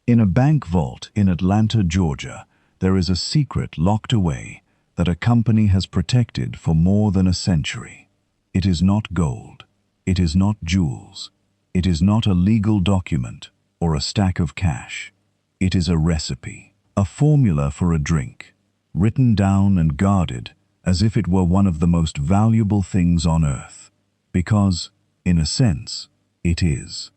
In a bank vault in Atlanta, Georgia, there is a secret locked away that a company has protected for more than a century. It is not gold. It is not jewels. It is not a legal document or a stack of cash. It is a recipe, a formula for a drink, written down and guarded as if it were one of the most valuable things on earth, because, in a sense, it is.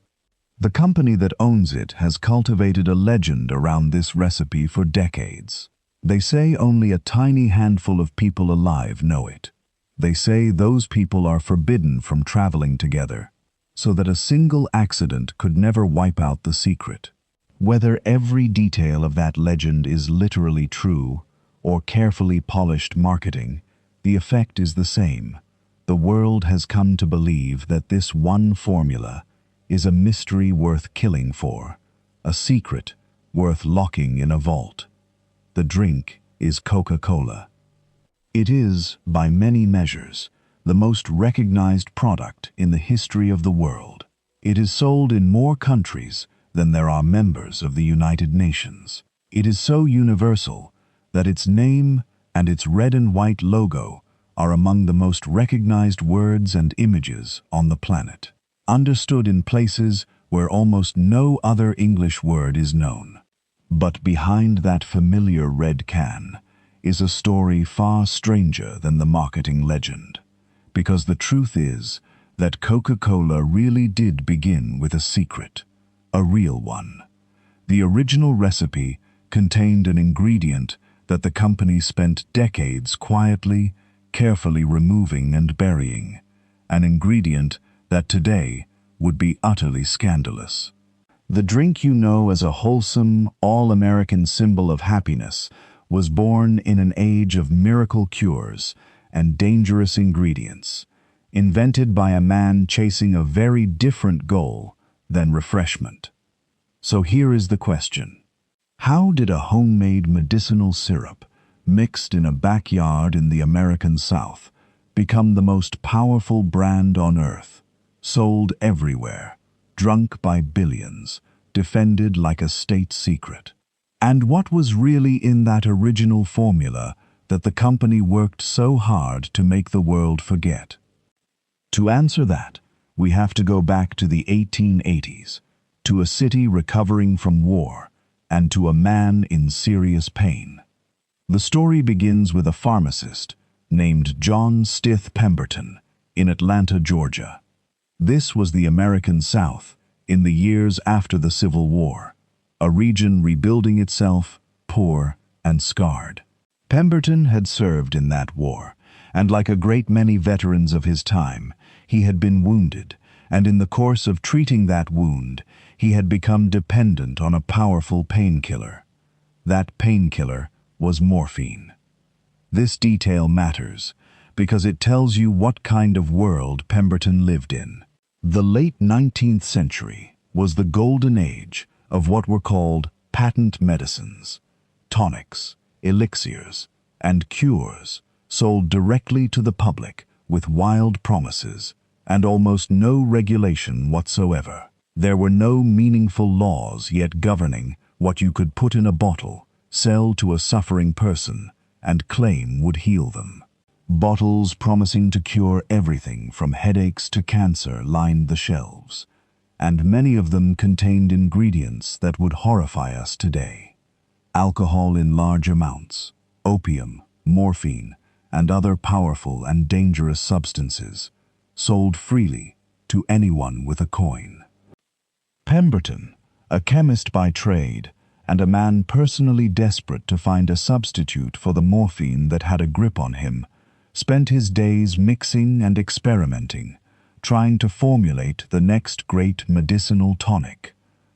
The company that owns it has cultivated a legend around this recipe for decades. They say only a tiny handful of people alive know it. They say those people are forbidden from traveling together, so that a single accident could never wipe out the secret. Whether every detail of that legend is literally true or carefully polished marketing, the effect is the same. The world has come to believe that this one formula is a mystery worth killing for, a secret worth locking in a vault. The drink is Coca-Cola. It is, by many measures, the most recognized product in the history of the world. It is sold in more countries than there are members of the United Nations. It is so universal that its name and its red and white logo are among the most recognized words and images on the planet, understood in places where almost no other English word is known. But behind that familiar red can is a story far stranger than the marketing legend, because the truth is that Coca-Cola really did begin with a secret, a real one. The original recipe contained an ingredient that the company spent decades quietly, carefully removing and burying, an ingredient that today would be utterly scandalous. The drink you know as a wholesome, all-American symbol of happiness was born in an age of miracle cures and dangerous ingredients, invented by a man chasing a very different goal than refreshment. So here is the question. How did a homemade medicinal syrup, mixed in a backyard in the American South, become the most powerful brand on earth, sold everywhere, drunk by billions, defended like a state secret? And what was really in that original formula that the company worked so hard to make the world forget? To answer that, we have to go back to the 1880s, to a city recovering from war, and to a man in serious pain. The story begins with a pharmacist named John Stith Pemberton in Atlanta, Georgia. This was the American South in the years after the Civil War, a region rebuilding itself, poor and scarred. Pemberton had served in that war, and like a great many veterans of his time, he had been wounded, and in the course of treating that wound, he had become dependent on a powerful painkiller. That painkiller was morphine. This detail matters because it tells you what kind of world Pemberton lived in. The late 19th century was the golden age of what were called patent medicines, tonics, elixirs, and cures sold directly to the public with wild promises and almost no regulation whatsoever. There were no meaningful laws yet governing what you could put in a bottle, sell to a suffering person, and claim would heal them. Bottles promising to cure everything from headaches to cancer lined the shelves, and many of them contained ingredients that would horrify us today. Alcohol in large amounts, opium, morphine, and other powerful and dangerous substances, sold freely to anyone with a coin. Pemberton, a chemist by trade, and a man personally desperate to find a substitute for the morphine that had a grip on him, spent his days mixing and experimenting, trying to formulate the next great medicinal tonic,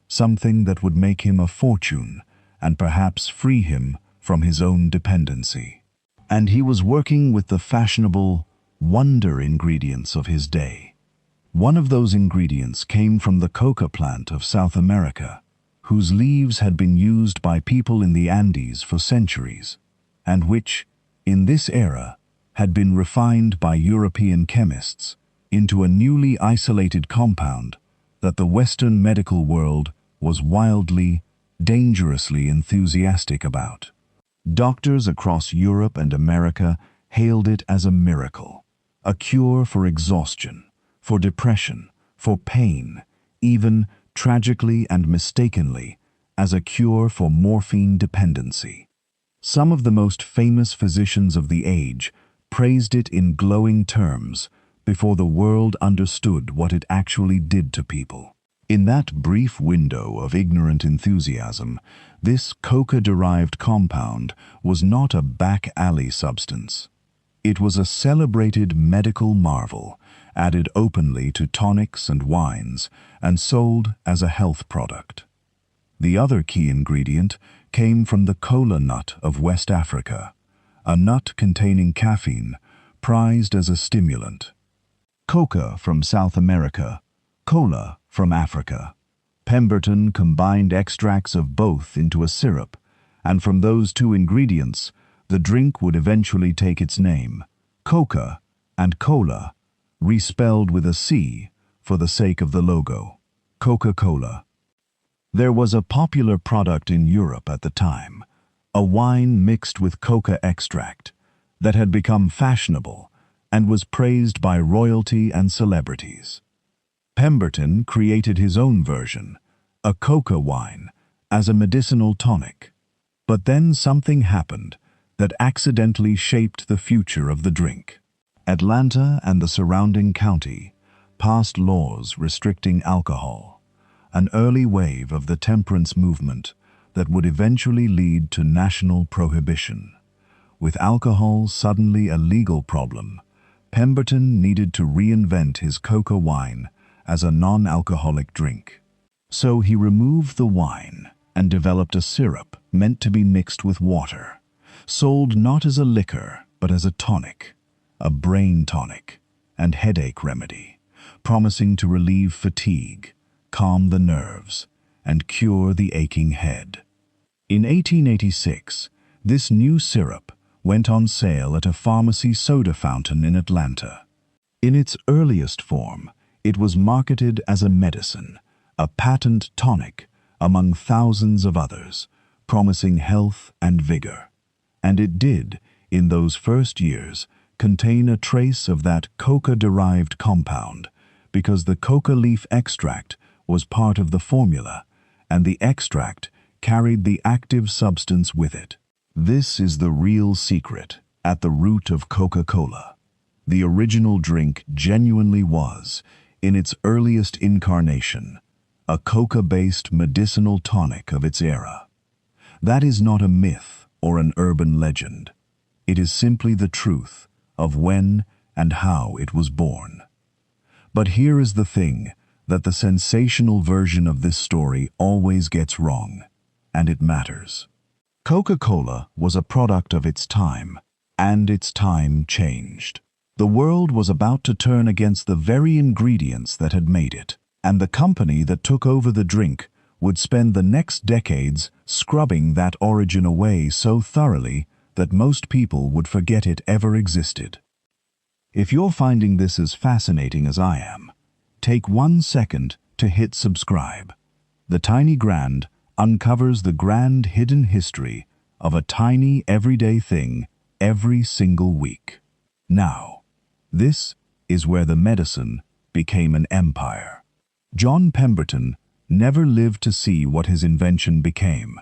something that would make him a fortune and perhaps free him from his own dependency. And he was working with the fashionable wonder ingredients of his day. One of those ingredients came from the coca plant of South America, whose leaves had been used by people in the Andes for centuries, and which, in this era, had been refined by European chemists into a newly isolated compound that the Western medical world was wildly dangerously enthusiastic about. Doctors across Europe and America hailed it as a miracle, a cure for exhaustion, for depression, for pain, even, tragically and mistakenly, as a cure for morphine dependency. Some of the most famous physicians of the age praised it in glowing terms before the world understood what it actually did to people. In that brief window of ignorant enthusiasm, this coca-derived compound was not a back-alley substance. It was a celebrated medical marvel, added openly to tonics and wines, and sold as a health product. The other key ingredient came from the cola nut of West Africa, a nut containing caffeine, prized as a stimulant. Coca from South America, cola from Africa. Pemberton combined extracts of both into a syrup, and from those two ingredients, the drink would eventually take its name, Coca and Cola, respelled with a C for the sake of the logo, Coca-Cola. There was a popular product in Europe at the time, a wine mixed with coca extract, that had become fashionable and was praised by royalty and celebrities. Pemberton created his own version, a coca wine, as a medicinal tonic. But then something happened that accidentally shaped the future of the drink. Atlanta and the surrounding county passed laws restricting alcohol, an early wave of the temperance movement that would eventually lead to national prohibition. With alcohol suddenly a legal problem, Pemberton needed to reinvent his coca wine as a non-alcoholic drink. So he removed the wine and developed a syrup meant to be mixed with water, sold not as a liquor but as a tonic, a brain tonic and headache remedy, promising to relieve fatigue, calm the nerves, and cure the aching head. In 1886, this new syrup went on sale at a pharmacy soda fountain in Atlanta. In its earliest form, it was marketed as a medicine, a patent tonic among thousands of others, promising health and vigor. And it did, in those first years, contain a trace of that coca-derived compound, because the coca leaf extract was part of the formula, and the extract carried the active substance with it. This is the real secret at the root of Coca-Cola. The original drink genuinely was, in its earliest incarnation, a coca-based medicinal tonic of its era. That is not a myth or an urban legend. It is simply the truth of when and how it was born. But here is the thing that the sensational version of this story always gets wrong, and it matters. Coca-Cola was a product of its time, and its time changed. The world was about to turn against the very ingredients that had made it, and the company that took over the drink would spend the next decades scrubbing that origin away so thoroughly that most people would forget it ever existed. If you're finding this as fascinating as I am, take 1 second to hit subscribe. The Tiny Grand uncovers the grand hidden history of a tiny everyday thing every single week. Now, this is where the medicine became an empire. John Pemberton never lived to see what his invention became.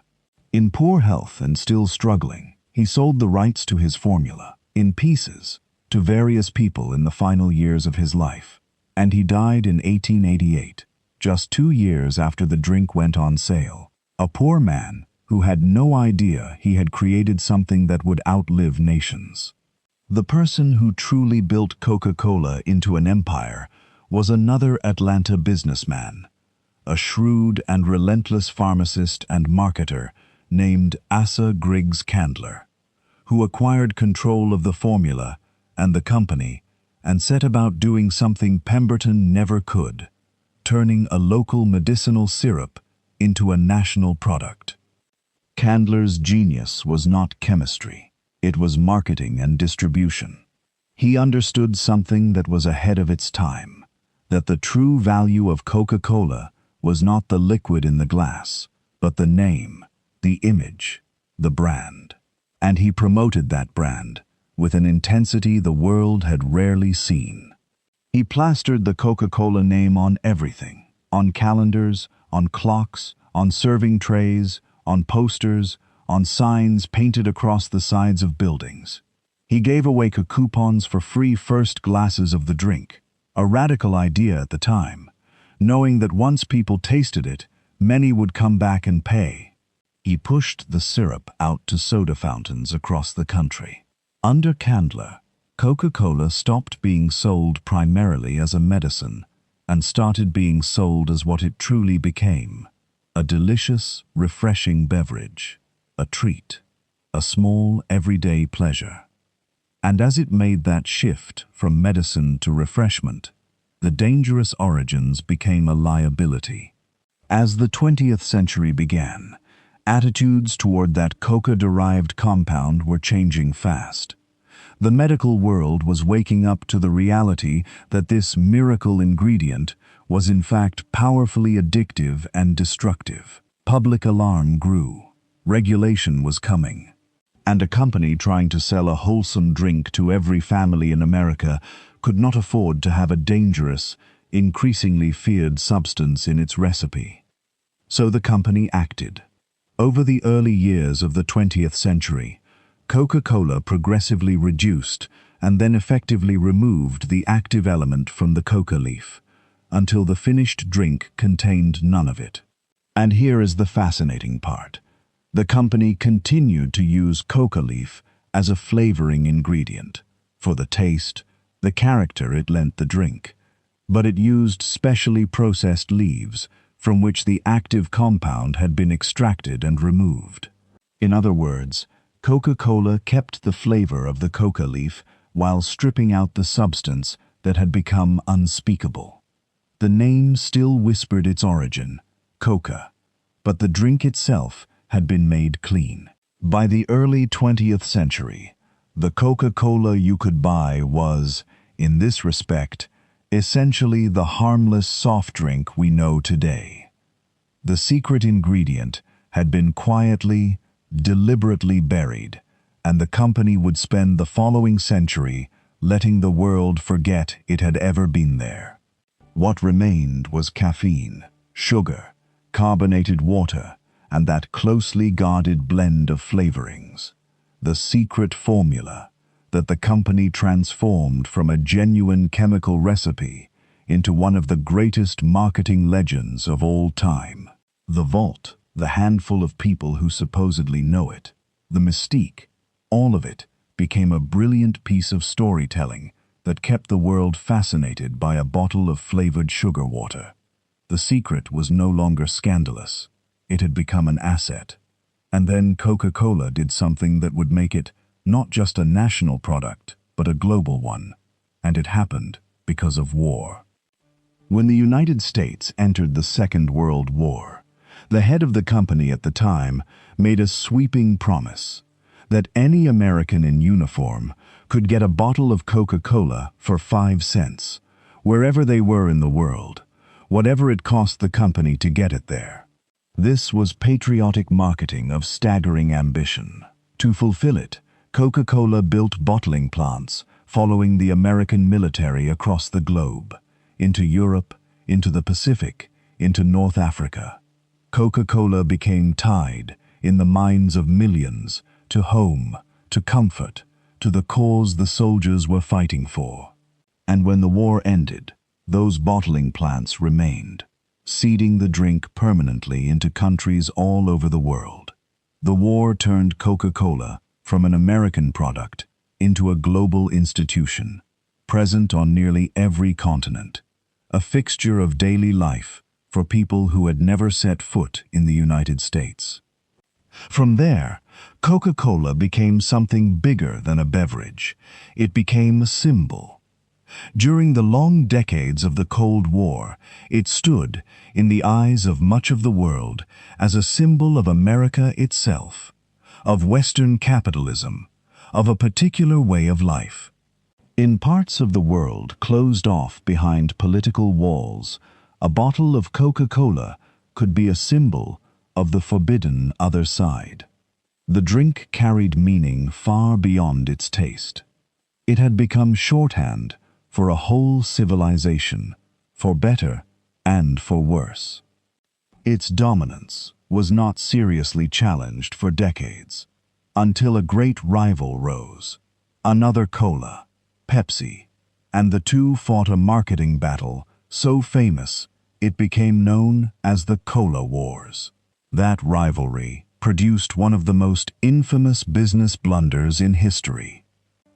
In poor health and still struggling, he sold the rights to his formula, in pieces, to various people in the final years of his life, and he died in 1888, just 2 years after the drink went on sale. A poor man who had no idea he had created something that would outlive nations. The person who truly built Coca-Cola into an empire was another Atlanta businessman, a shrewd and relentless pharmacist and marketer named Asa Griggs Candler, who acquired control of the formula and the company and set about doing something Pemberton never could, turning a local medicinal syrup into a national product. Candler's genius was not chemistry. It was marketing and distribution. He understood something that was ahead of its time, that the true value of Coca-Cola was not the liquid in the glass, but the name, the image, the brand. And he promoted that brand with an intensity the world had rarely seen. He plastered the Coca-Cola name on everything, on calendars, on clocks, on serving trays, on posters, on signs painted across the sides of buildings. He gave away coupons for free first glasses of the drink, a radical idea at the time, knowing that once people tasted it, many would come back and pay. He pushed the syrup out to soda fountains across the country. Under Candler, Coca-Cola stopped being sold primarily as a medicine and started being sold as what it truly became: a delicious, refreshing beverage, a treat, a small, everyday pleasure. And as it made that shift from medicine to refreshment, the dangerous origins became a liability. As the 20th century began, attitudes toward that coca-derived compound were changing fast. The medical world was waking up to the reality that this miracle ingredient was in fact powerfully addictive and destructive. Public alarm grew. Regulation was coming. And a company trying to sell a wholesome drink to every family in America could not afford to have a dangerous, increasingly feared substance in its recipe. So the company acted. Over the early years of the 20th century, Coca-Cola progressively reduced and then effectively removed the active element from the coca leaf, until the finished drink contained none of it. And here is the fascinating part. The company continued to use coca leaf as a flavoring ingredient, for the taste, the character it lent the drink, but it used specially processed leaves from which the active compound had been extracted and removed. In other words, Coca-Cola kept the flavor of the coca leaf while stripping out the substance that had become unspeakable. The name still whispered its origin, coca, but the drink itself had been made clean. By the early 20th century, the Coca-Cola you could buy was, in this respect, essentially the harmless soft drink we know today. The secret ingredient had been quietly, deliberately buried, and the company would spend the following century letting the world forget it had ever been there. What remained was caffeine, sugar, carbonated water, and that closely guarded blend of flavorings, the secret formula that the company transformed from a genuine chemical recipe into one of the greatest marketing legends of all time. The vault, the handful of people who supposedly know it, the mystique, all of it became a brilliant piece of storytelling that kept the world fascinated by a bottle of flavored sugar water. The secret was no longer scandalous. It had become an asset. And then Coca-Cola did something that would make it not just a national product, but a global one. And it happened because of war. When the United States entered the Second World War, the head of the company at the time made a sweeping promise that any American in uniform could get a bottle of Coca-Cola for 5 cents, wherever they were in the world, whatever it cost the company to get it there. This was patriotic marketing of staggering ambition. To fulfill it, Coca-Cola built bottling plants following the American military across the globe, into Europe, into the Pacific, into North Africa. Coca-Cola became tied, in the minds of millions, to home, to comfort, to the cause the soldiers were fighting for. And when the war ended, those bottling plants remained, seeding the drink permanently into countries all over the world. The war turned Coca-Cola from an American product into a global institution, present on nearly every continent, a fixture of daily life for people who had never set foot in the United States. From there, Coca-Cola became something bigger than a beverage. It became a symbol. During the long decades of the Cold War, it stood, in the eyes of much of the world, as a symbol of America itself, of Western capitalism, of a particular way of life. In parts of the world closed off behind political walls, a bottle of Coca-Cola could be a symbol of the forbidden other side. The drink carried meaning far beyond its taste. It had become shorthand for a whole civilization, for better and for worse. Its dominance was not seriously challenged for decades, until a great rival rose, another cola, Pepsi, and the two fought a marketing battle so famous it became known as the Cola Wars. That rivalry produced one of the most infamous business blunders in history.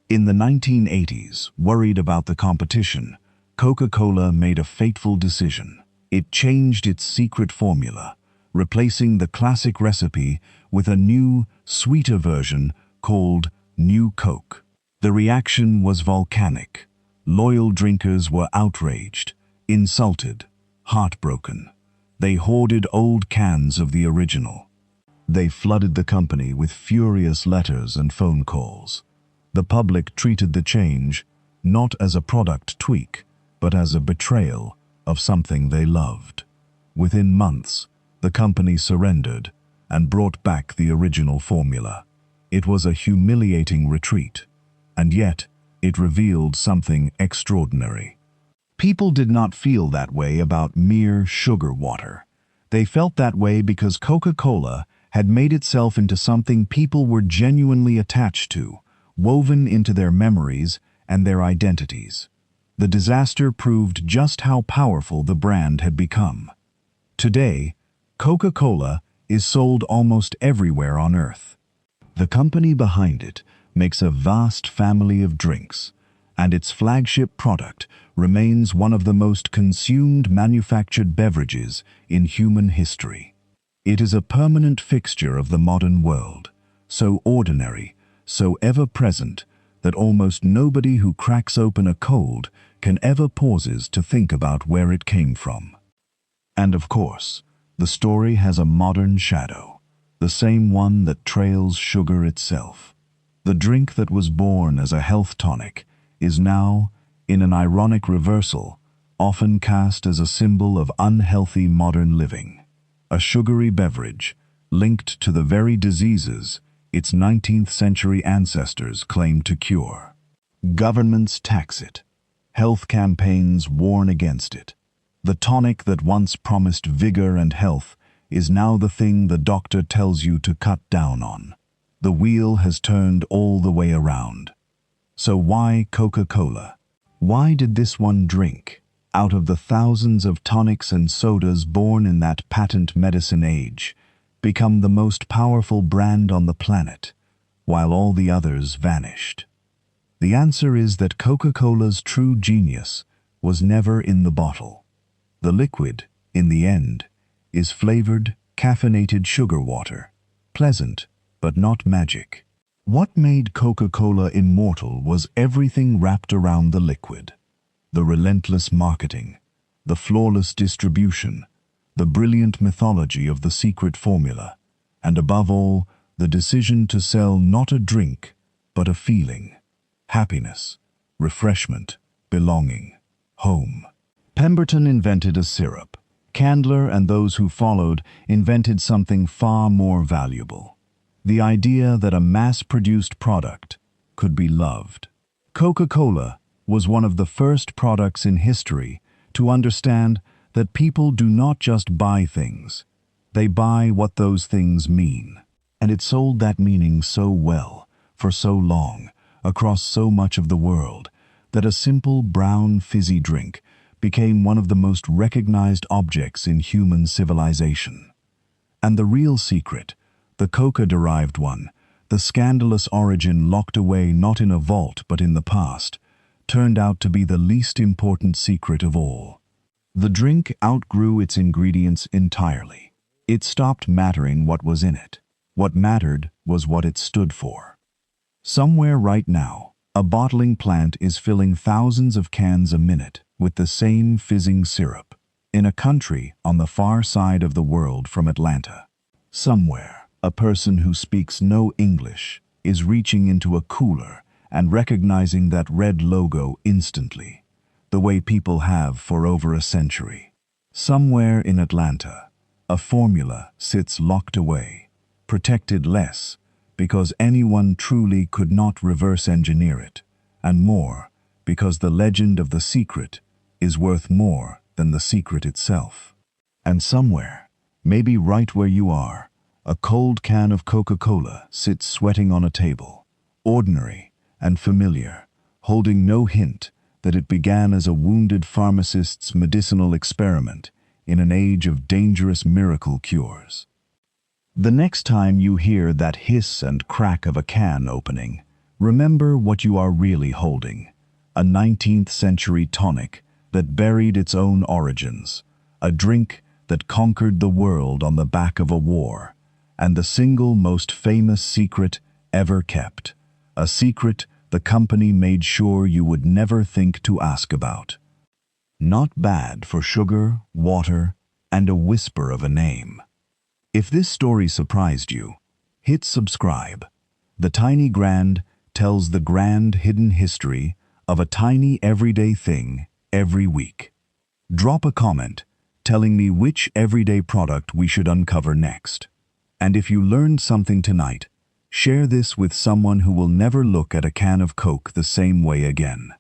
In the 1980s, worried about the competition, Coca-Cola made a fateful decision. It changed its secret formula, replacing the classic recipe with a new, sweeter version called New Coke. The reaction was volcanic. Loyal drinkers were outraged, insulted, heartbroken. They hoarded old cans of the original. They flooded the company with furious letters and phone calls. The public treated the change not as a product tweak, but as a betrayal of something they loved. Within months, the company surrendered and brought back the original formula. It was a humiliating retreat, and yet it revealed something extraordinary. People did not feel that way about mere sugar water. They felt that way because Coca-Cola had made itself into something people were genuinely attached to, woven into their memories and their identities. The disaster proved just how powerful the brand had become. Today, Coca-Cola is sold almost everywhere on Earth. The company behind it makes a vast family of drinks, and its flagship product remains one of the most consumed manufactured beverages in human history. It is a permanent fixture of the modern world, so ordinary, so ever-present, that almost nobody who cracks open a cold can ever pauses to think about where it came from. And of course, the story has a modern shadow, the same one that trails sugar itself. The drink that was born as a health tonic is now, in an ironic reversal, often cast as a symbol of unhealthy modern living. A sugary beverage linked to the very diseases its 19th century ancestors claimed to cure. Governments tax it. Health campaigns warn against it. The tonic that once promised vigor and health is now the thing the doctor tells you to cut down on. The wheel has turned all the way around. So why Coca-Cola? Why did this one drink, out of the thousands of tonics and sodas born in that patent medicine age, become the most powerful brand on the planet, while all the others vanished? The answer is that Coca-Cola's true genius was never in the bottle. The liquid, in the end, is flavored, caffeinated sugar water, pleasant, but not magic. What made Coca-Cola immortal was everything wrapped around the liquid. The relentless marketing, the flawless distribution, the brilliant mythology of the secret formula, and above all, the decision to sell not a drink, but a feeling. Happiness, refreshment, belonging, home. Pemberton invented a syrup. Candler and those who followed invented something far more valuable: the idea that a mass-produced product could be loved. Coca-Cola was one of the first products in history to understand that people do not just buy things, they buy what those things mean. And it sold that meaning so well, for so long, across so much of the world, that a simple brown fizzy drink became one of the most recognized objects in human civilization. And the real secret, the coca-derived one, the scandalous origin locked away not in a vault but in the past, turned out to be the least important secret of all. The drink outgrew its ingredients entirely. It stopped mattering what was in it. What mattered was what it stood for. Somewhere right now, a bottling plant is filling thousands of cans a minute with the same fizzing syrup, in a country on the far side of the world from Atlanta. Somewhere, a person who speaks no English is reaching into a cooler and recognizing that red logo instantly, the way people have for over a century. Somewhere in Atlanta, A formula sits locked away, protected less, because anyone truly could not reverse engineer it, and more, because the legend of the secret is worth more than the secret itself. And somewhere, maybe right where you are, a cold can of Coca-Cola sits sweating on a table, ordinary and familiar, holding no hint that it began as a wounded pharmacist's medicinal experiment in an age of dangerous miracle cures. The next time you hear that hiss and crack of a can opening, remember what you are really holding: a 19th century tonic that buried its own origins, a drink that conquered the world on the back of a war, and the single most famous secret ever kept, a secret the company made sure you would never think to ask about. Not bad for sugar, water, and a whisper of a name. If this story surprised you, hit subscribe. The Tiny Grand tells the grand hidden history of a tiny everyday thing every week. Drop a comment telling me which everyday product we should uncover next. And if you learned something tonight, share this with someone who will never look at a can of Coke the same way again.